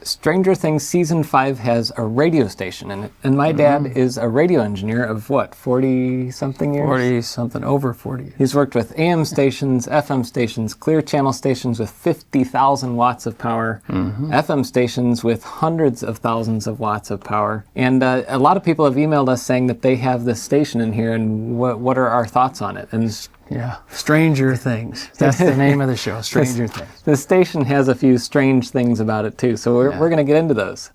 Stranger Things Season 5 has a radio station in it. And my dad is a radio engineer of what, 40-something years? 40-something, over 40. He's worked with AM stations, FM stations, clear channel stations with 50,000 watts of power, FM stations with hundreds of thousands of watts of power. And a lot of people have emailed us saying that they have this station in here, and what are our thoughts on it? And yeah, Stranger Things. That's the name of the show, Stranger Things. The station has a few strange things about it too, so we're going to get into those.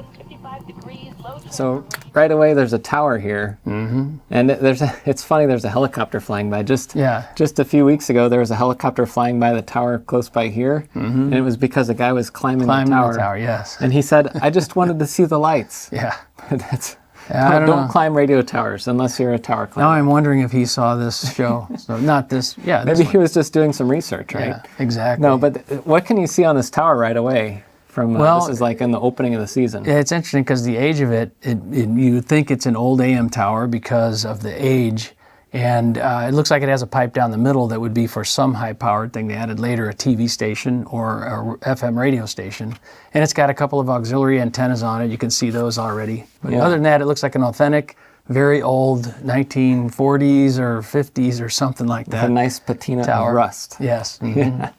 So right away there's a tower here, and it's funny, there's a helicopter flying by. Just a few weeks ago there was a helicopter flying by the tower close by here, and it was because a guy was climbing the tower. Yes. And he said, I just wanted to see the lights. Yeah. That's... Don't climb radio towers unless you're a tower climber. Now I'm wondering if he saw this show. So not this. Yeah. Maybe he was just doing some research, right? Yeah, exactly. No, but what can you see on this tower right away? From this is like in the opening of the season. It's interesting because the age of it, you think it's an old AM tower because of the age. And it looks like it has a pipe down the middle that would be for some high-powered thing. They added later a TV station or a FM radio station. And it's got a couple of auxiliary antennas on it. You can see those already. But other than that, it looks like an authentic, very old 1940s or 50s or something like that. With a nice patina of rust. Yes. Yeah.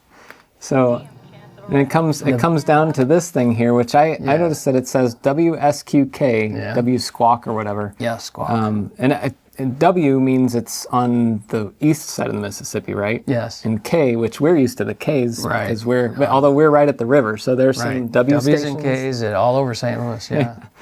So... And it comes down to this thing here, which I noticed that it says WSQK, W-Squawk or whatever. Yeah, Squawk. And W means it's on the east side of the Mississippi, right? Yes. And K, which we're used to, the K's is where, although we're right at the river, so there's some W stations. W's and K's all over St. Louis,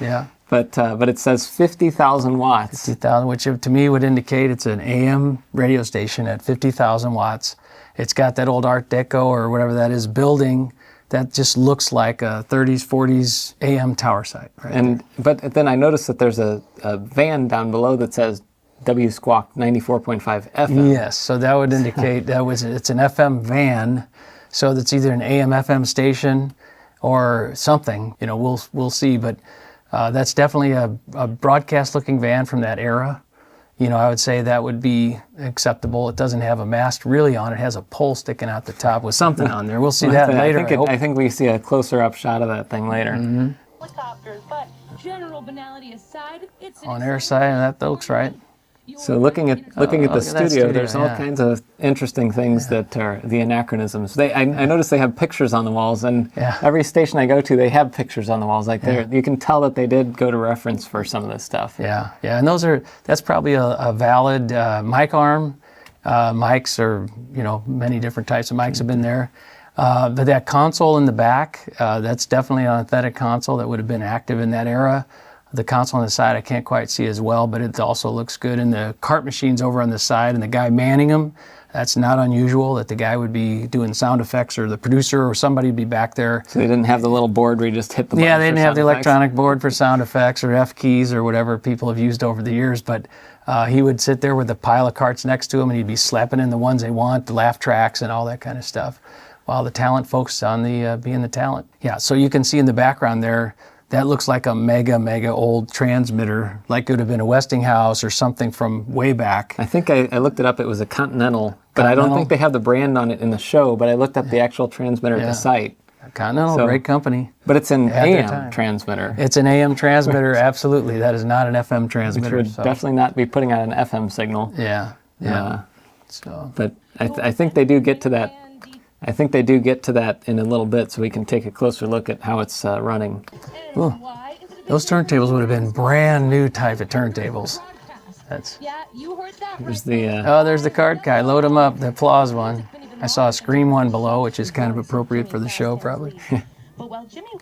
yeah. But it says 50,000 watts. 50,000, which to me would indicate it's an AM radio station at 50,000 watts. It's got that old Art Deco or whatever that is building that just looks like a 30s, 40s AM tower site. Right But then I noticed that there's a van down below that says W-Squawk 94.5 FM. Yes, so that would indicate it's an FM van, so that's either an AM FM station or something. You know, we'll see, but that's definitely a broadcast-looking van from that era. You know, I would say that would be acceptable. It doesn't have a mast really on it. It has a pole sticking out the top with something on there. We'll see that later. I think we see a closer-up shot of that thing later. Helicopters, but general banality aside, it's on air side, and that looks right. So looking at the studio, there's all kinds of interesting things that are the anachronisms. I noticed they have pictures on the walls, and every station I go to, they have pictures on the walls. Like you can tell that they did go to reference for some of this stuff. Yeah, and that's probably a valid mic arm. Mics are, many different types of mics have been there. But that console in the back, that's definitely an authentic console that would have been active in that era. The console on the side I can't quite see as well, but it also looks good. And the cart machines over on the side and the guy manning them, that's not unusual that the guy would be doing sound effects or the producer or somebody would be back there. So they didn't have the little board where you just hit the button. Yeah, they didn't have the electronic board for sound effects or F keys or whatever people have used over the years, but he would sit there with a pile of carts next to him and he'd be slapping in the ones they want, the laugh tracks and all that kind of stuff, while the talent focused on being the talent. Yeah, so you can see in the background there, that looks like a mega old transmitter, like it would have been a Westinghouse or something from way back. I think I looked it up. It was a Continental, but I don't think they have the brand on it in the show, but I looked up the actual transmitter at the site. Continental, great company. But it's an AM transmitter. It's an AM transmitter, absolutely. That is not an FM transmitter. Which would definitely not be putting out an FM signal. Yeah. But I think they do get to that. I think they do get to that in a little bit, so we can take a closer look at how it's running. Ooh. Those turntables would have been brand new type of turntables. There's the. There's the card guy. Load them up. The applause one. I saw a scream one below, which is kind of appropriate for the show, probably.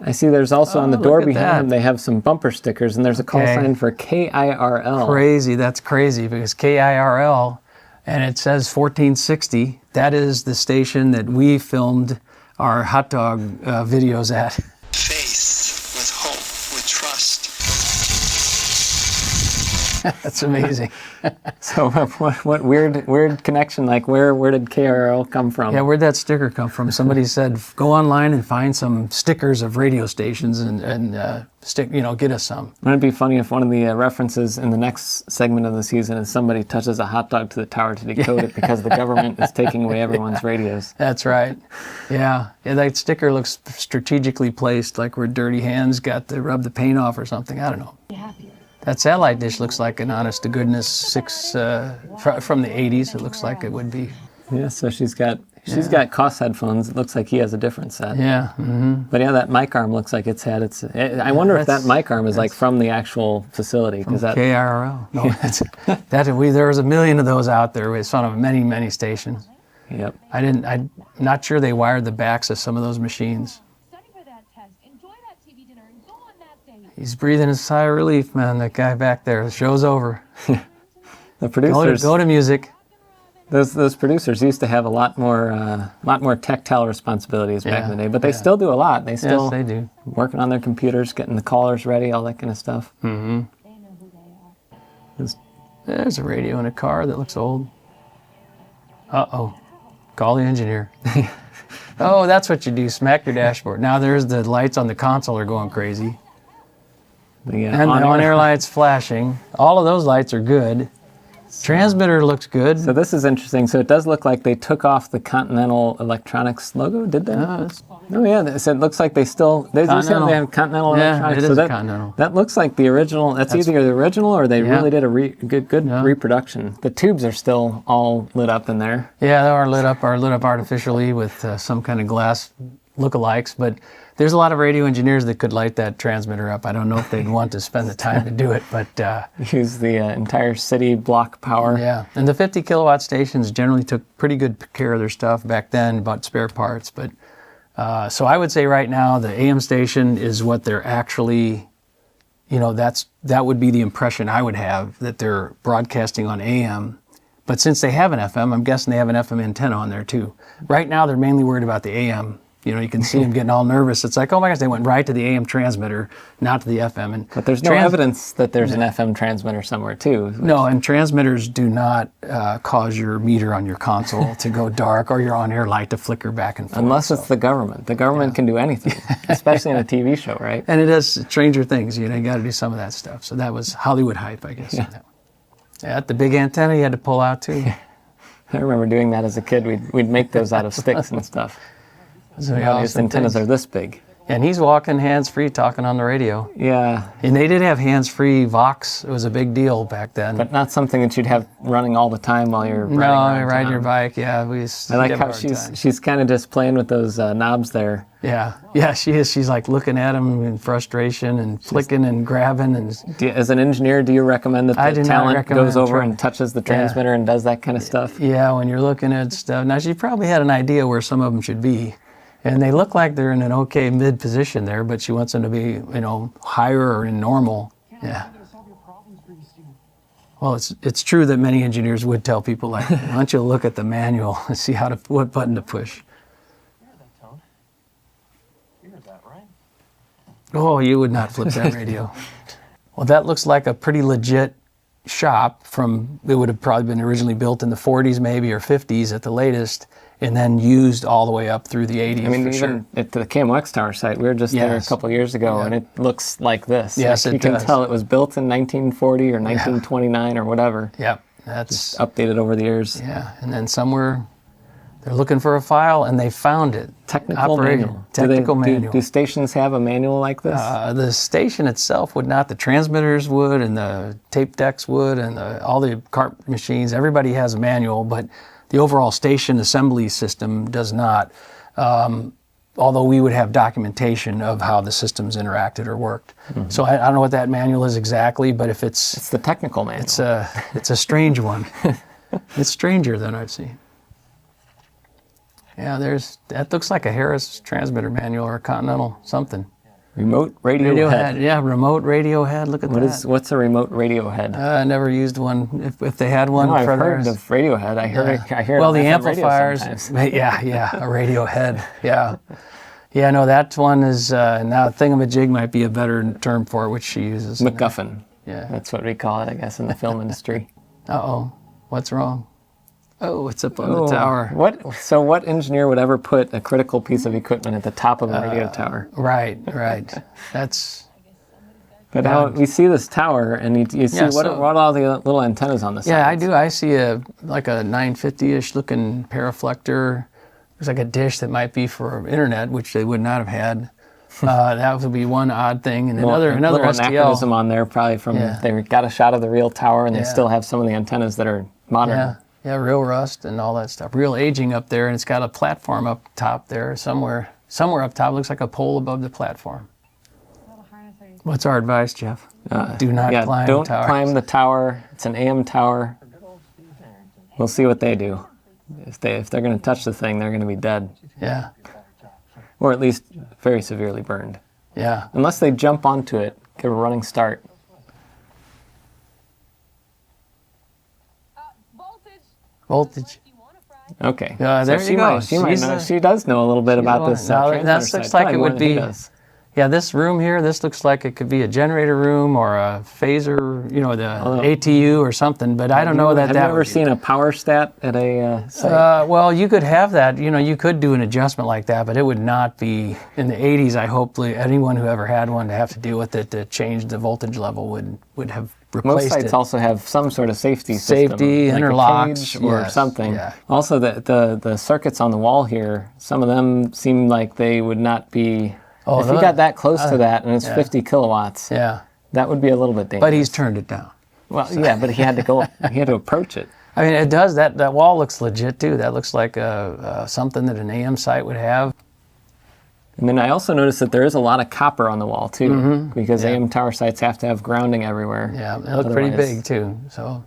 I see. There's also on the door behind them. They have some bumper stickers, and there's a call sign for KIRL. Crazy. That's crazy because KIRL. And it says 1460. That is the station that we filmed our hot dog videos at. Faith, with hope, with trust. That's amazing. So what weird connection? Like where did KRL come from? Yeah, where'd that sticker come from? Somebody said, go online and find some stickers of radio stations and get us some. Wouldn't it be funny if one of the references in the next segment of the season is somebody touches a hot dog to the tower to decode it because the government is taking away everyone's radios? That's right. Yeah, that sticker looks strategically placed, like where Dirty Hands got to rub the paint off or something. I don't know. That satellite dish looks like an honest-to-goodness 6 from the 80s. It looks like it would be. Yeah, so she's got Koss headphones. It looks like he has a different set. Yeah. Mm-hmm. But yeah, that mic arm looks like I wonder if that mic arm is like from the actual facility. From KRL. No, there was a million of those out there. It's on many stations. Yep. I'm not sure they wired the backs of some of those machines. He's breathing a sigh of relief, man, that guy back there. The show's over. The producers. Go to music. Those producers used to have a lot more tactile responsibilities back in the day, but they still do a lot. Yes, they do. Working on their computers, getting the callers ready, all that kind of stuff. Mm-hmm. There's a radio in a car that looks old. Uh-oh. Call the engineer. Oh, that's what you do. Smack your dashboard. Now there's the lights on the console are going crazy. And the on-air lights flashing. All of those lights are good. Transmitter looks good. So this is interesting. So it does look like they took off the Continental Electronics logo, did they? Oh yeah, so it looks like they used to have Continental Electronics. Yeah, it is Continental. That looks like the original. That's either the original or they really did a good reproduction. The tubes are still all lit up in there. Yeah, they are lit up artificially with some kind of glass lookalikes, but there's a lot of radio engineers that could light that transmitter up. I don't know if they'd want to spend the time to do it, but... use the entire city block power. Yeah, and the 50 kilowatt stations generally took pretty good care of their stuff back then, bought spare parts, but... so I would say right now the AM station is what they're actually... that would be the impression I would have, that they're broadcasting on AM. But since they have an FM, I'm guessing they have an FM antenna on there too. Right now they're mainly worried about the AM. You can see them getting all nervous. It's like, oh my gosh, they went right to the AM transmitter, not to the FM. But there's no evidence that there's an FM transmitter somewhere too. No, and transmitters do not cause your meter on your console to go dark or your on-air light to flicker back and forth. Unless it's the government. The government can do anything, especially in a TV show, right? And it does stranger things. You got to do some of that stuff. So that was Hollywood hype, I guess. Yeah, the big antenna you had to pull out too. I remember doing that as a kid. We'd make those out of sticks and stuff. So these antennas are this big. And he's walking hands-free, talking on the radio. Yeah. And they did have hands-free Vox. It was a big deal back then. But not something that you'd have running all the time while you're riding your bike. Yeah, I like how she's kind of just playing with those knobs there. Yeah, she is. She's like looking at them in frustration and flicking and grabbing. And as an engineer, do you recommend that the talent goes over and touches the transmitter and does that kind of stuff? Yeah, when you're looking at stuff. Now, she probably had an idea where some of them should be. And they look like they're in an okay mid position there, but she wants them to be, higher or in normal. Yeah. Well, it's true that many engineers would tell people, like, why don't you look at the manual and see what button to push. You heard that, Tone? You heard that, right? Oh, you would not flip that radio. Well, that looks like a pretty legit shop it would have probably been originally built in the 40s maybe or 50s at the latest. And then used all the way up through the 80s. I mean, even at the KMOX Tower site, we were just there a couple years ago, and it looks like this. Yes, you can tell it was built in 1940 or 1929 or whatever. Yep, that's just updated over the years. Yeah, and then somewhere they're looking for a file, and they found it. Technical manual. Do stations have a manual like this? The station itself would not. The transmitters would, and the tape decks would, and all the cart machines. Everybody has a manual, but the overall station assembly system does not, although we would have documentation of how the systems interacted or worked. Mm-hmm. So I don't know what that manual is exactly, but if it's the technical manual. It's a strange one. It's stranger than I've seen. Yeah, that looks like a Harris transmitter manual or a Continental something. Remote Radiohead. Yeah, remote Radiohead. Look at that. What's a remote Radiohead? I never used one. If they had one, I've heard of Radiohead. I hear. Well, the amplifiers. Yeah, a Radiohead. Yeah. No, that one is now thingamajig might be a better term for it, which she uses. MacGuffin. Yeah. That's what we call it, I guess, in the film industry. Uh-oh. What's wrong? Oh, it's up on the tower. What engineer would ever put a critical piece of equipment at the top of a radio tower? Right. That's... But now we see this tower, and you see what are all the little antennas on the side? Yeah, I do. I see like a 950-ish looking paraflector. There's like a dish that might be for internet, which they would not have had. That would be one odd thing. And another STL. Anachronism on there, probably from they got a shot of the real tower, and they still have some of the antennas that are modern. Yeah, real rust and all that stuff. Real aging up there, and it's got a platform up top there somewhere. Somewhere up top, looks like a pole above the platform. What's our advice, Jeff? Do not climb don't towers. climb the tower. It's an AM tower. We'll see what they do. If they're going to touch the thing, they're going to be dead. Yeah. Or at least very severely burned. Yeah. Unless they jump onto it, get a running start. Voltage. Okay. There you go. She might know. She does know a little bit about this. That looks like it would be. Yeah, this room here, this looks like it could be a generator room or a phaser, the ATU or something, but I don't know that. Have you ever seen a power stat at a site? Well, you could have that. You could do an adjustment like that, but it would not be in the 80s. I hope anyone who ever had one to have to deal with it to change the voltage level would have replaced it. Most sites also have some sort of safety system, safety, like interlocks, a cage or something. Yeah. Also, the circuits on the wall here, some of them seem like they would not be. Oh, if you got that close to that and it's 50 kilowatts, that would be a little bit dangerous. But he's turned it down. Well, yeah, but he had to approach it. I mean, it does. That wall looks legit too. That looks like something that an AM site would have. And then I also noticed that there is a lot of copper on the wall too, because AM tower sites have to have grounding everywhere. Yeah, they look pretty big too. So.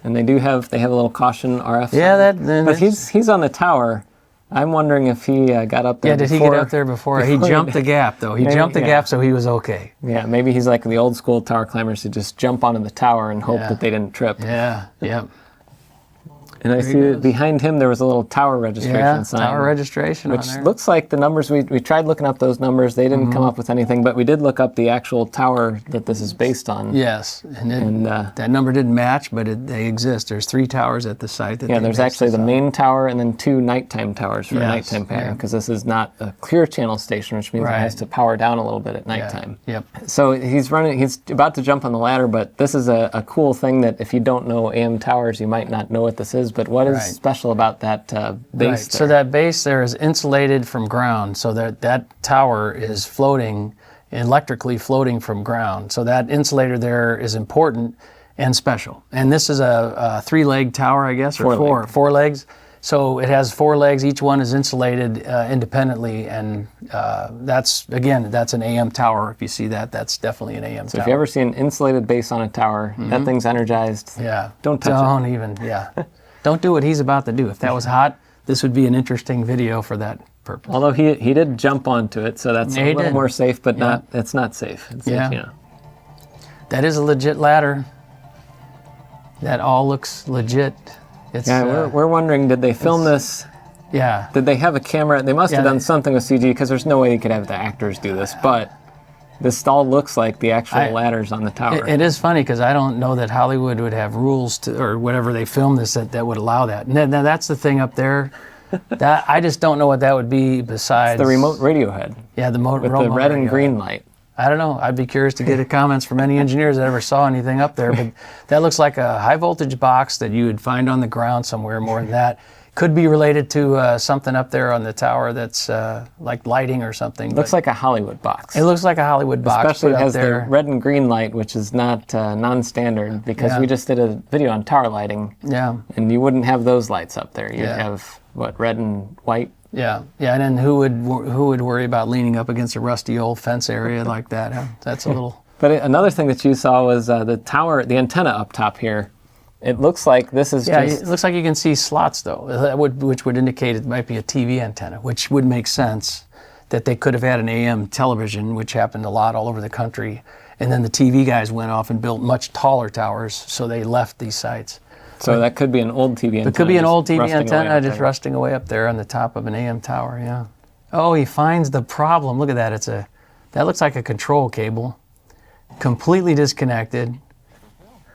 And they have a little caution RF. Yeah, but he's on the tower. I'm wondering if he got up there. Yeah, did he get up there before? He jumped the gap, though. He jumped the gap, so he was okay. Yeah, maybe he's like the old school tower climbers who just jump onto the tower and hope that they didn't trip. Yeah, yep. And I see behind him there was a little tower registration sign. Tower registration which on there. Looks like the numbers, we tried looking up those numbers, they didn't come up with anything, but we did look up the actual tower that this is based on. Yes, and that number didn't match, but they exist. There's 3 towers at the site. There's actually the main tower and then 2 nighttime towers for nighttime pattern, because this is not a clear channel station, which means it has to power down a little bit at nighttime. Yep. So he's about to jump on the ladder, but this is a cool thing that if you don't know AM towers, you might not know what this is, but what is special about that base there? So that base there is insulated from ground, so that tower is floating, electrically floating from ground. So that insulator there is important and special. And this is a 3-leg tower, I guess, or 4 legs. So it has 4 legs. Each one is insulated independently, and that's an AM tower. If you see that, that's definitely an AM tower. So if you ever see an insulated base on a tower, that thing's energized. Yeah. Don't touch it. Don't even, Don't do what he's about to do. If that was hot, this would be an interesting video for that purpose. Although he did jump onto it, so that's a little more safe, but it's not safe. It's That is a legit ladder. That all looks legit. We're wondering, did they film this? Yeah. Did they have a camera? They must have done something with CG, because there's no way you could have the actors do this, but this all looks like the actual ladders on the tower. It is funny, because I don't know that Hollywood would have rules or whatever they film this that would allow that. Now that's the thing up there. That I just don't know what that would be besides... It's the remote Radiohead. Yeah, the remote with the red and green light. I don't know. I'd be curious to get comments from any engineers that ever saw anything up there. But that looks like a high voltage box that you would find on the ground somewhere. More than that, could be related to something up there on the tower that's like lighting or something. Looks like a Hollywood box. It looks like a Hollywood box. Especially it has the red and green light, which is not non-standard, because we just did a video on tower lighting. Yeah. And you wouldn't have those lights up there. You'd have red and white. Yeah, and then who would worry about leaning up against a rusty old fence area like that? Huh? That's a little. But another thing that you saw was the tower, the antenna up top here. It looks like this is just... it looks like you can see slots though, which would indicate it might be a TV antenna, which would make sense that they could have had an AM television, which happened a lot all over the country, and then the TV guys went off and built much taller towers, so they left these sites. So that could be an old TV antenna. It could be an old TV antenna just rusting away up there on the top of an AM tower, yeah. Oh, he finds the problem. Look at that. That looks like a control cable. completely disconnected.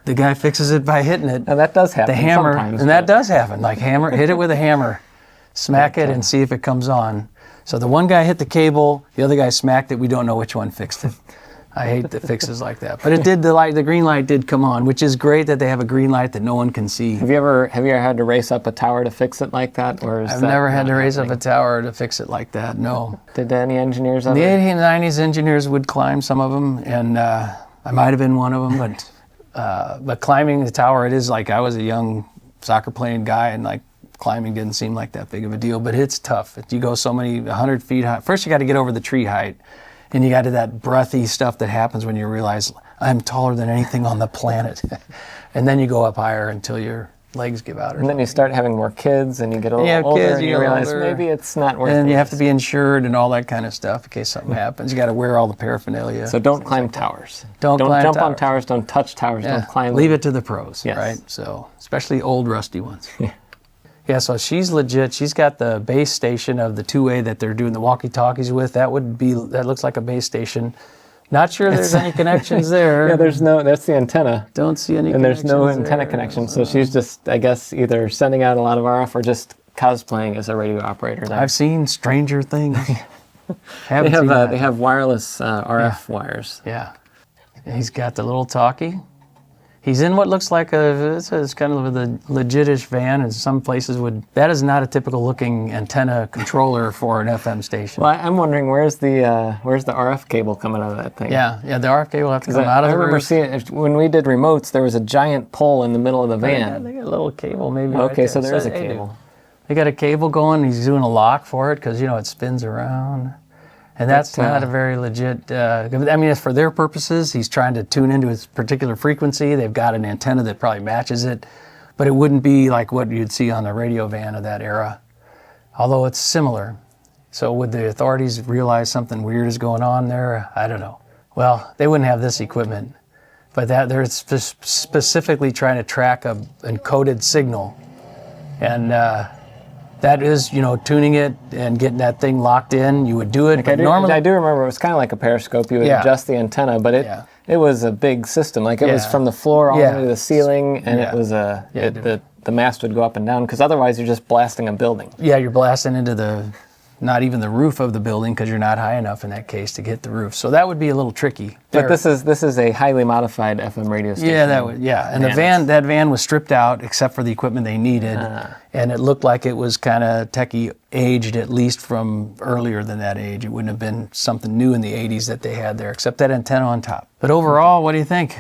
The guy fixes it by hitting it. Now that does happen. The hammer, sometimes, and that does happen. Like hit it with a hammer, smack it, and see if it comes on. So the one guy hit the cable, the other guy smacked it. We don't know which one fixed it. I hate the fixes like that. But it did. The green light did come on, which is great that they have a green light that no one can see. Have you ever had to race up a tower to fix it like that, or I've never had to raise up a tower to fix it like that. No. Did any engineers ever? In the 80s and 90s, engineers would climb some of them, and I might have been one of them. But climbing the tower, it is like I was a young soccer playing guy, and like climbing didn't seem like that big of a deal. But it's tough. You go so many 100 feet high. First, you got to get over the tree height. And you got to that breathy stuff that happens when you realize I'm taller than anything on the planet. And then you go up higher until your legs give out. And then you start having more kids and you get a little older and you realize maybe it's not worth it. And you have to be insured and all that kind of stuff in case something happens. You got to wear all the paraphernalia. So don't climb towers. Don't jump on towers. Don't touch towers. Don't climb. Leave it to the pros, yes. Right? So especially old rusty ones. Yeah, so she's legit. She's got the base station of the 2A that they're doing the walkie-talkies with. That looks like a base station. Not sure there's any connections there. Yeah, that's the antenna. Don't see any and there's no antenna there. connection. So she's just, I guess, either sending out a lot of RF or just cosplaying as a radio operator there. I've seen stranger things. They have wireless RF wires. Yeah. And he's got the little talkie. He's in what looks like it's kind of a legitish van, and some places that is not a typical looking antenna controller for an FM station. Well, I'm wondering where's the RF cable coming out of that thing? Yeah, the RF cable will have to come out of the roof. I remember seeing it when we did remotes. There was a giant pole in the middle of the van. They got a little cable, maybe. Okay, right so there is a cable. They got a cable going. He's doing a lock for it because it spins around. And that's not a very legit, I mean, for their purposes, he's trying to tune into his particular frequency. They've got an antenna that probably matches it, but it wouldn't be like what you'd see on the radio van of that era, although it's similar. So would the authorities realize something weird is going on there? I don't know. Well, they wouldn't have this equipment, but they're specifically trying to track a encoded signal. And that is, tuning it and getting that thing locked in. You would do it. I do remember it was kind of like a periscope. You would adjust the antenna, but it was a big system. Like it was from the floor all the way to the ceiling, and it was the mast would go up and down because otherwise you're just blasting a building. Yeah, you're blasting into not even the roof of the building because you're not high enough in that case to hit the roof. So that would be a little tricky. But this is a highly modified FM radio station. Yeah, and that van was stripped out except for the equipment they needed, and it looked like it was kind of techie aged, at least from earlier than that age. It wouldn't have been something new in the 80s that they had there, except that antenna on top. But overall, what do you think?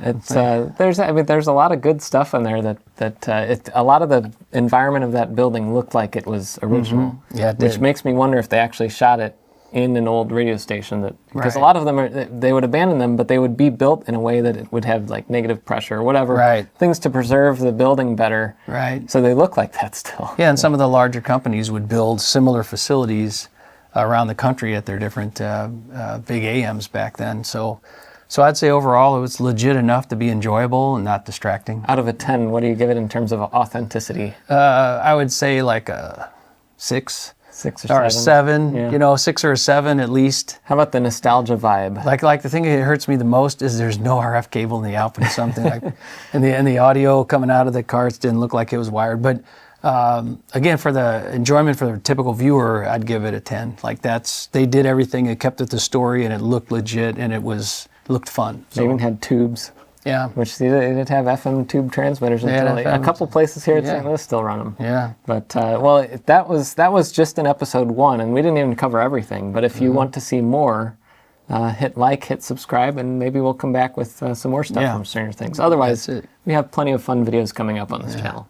It's there's a lot of good stuff in there a lot of the environment of that building looked like it was original. Mm-hmm. Yeah, it did. Which makes me wonder if they actually shot it in an old radio station because a lot of them they would abandon them, but they would be built in a way that it would have like negative pressure or whatever things to preserve the building better. Right. So they look like that still. Yeah, and some of the larger companies would build similar facilities around the country at their different big AMs back then. So I'd say overall it was legit enough to be enjoyable and not distracting. Out of a 10, what do you give it in terms of authenticity? I would say like a 6. 6 or 7. Or a 7, yeah. 6 or a 7 at least. How about the nostalgia vibe? Like the thing that hurts me the most is there's no RF cable in the output or something. and the audio coming out of the carts didn't look like it was wired. But again, for the enjoyment for the typical viewer, I'd give it a 10. They did everything. It kept it the story and it looked legit and it looked fun. They even had tubes. Yeah. Which they did have FM tube transmitters. A couple places here at St. Louis still run them. Yeah. But, that was just in episode 1, and we didn't even cover everything. But if you want to see more, hit subscribe, and maybe we'll come back with some more stuff from Stranger Things. Otherwise, we have plenty of fun videos coming up on this channel.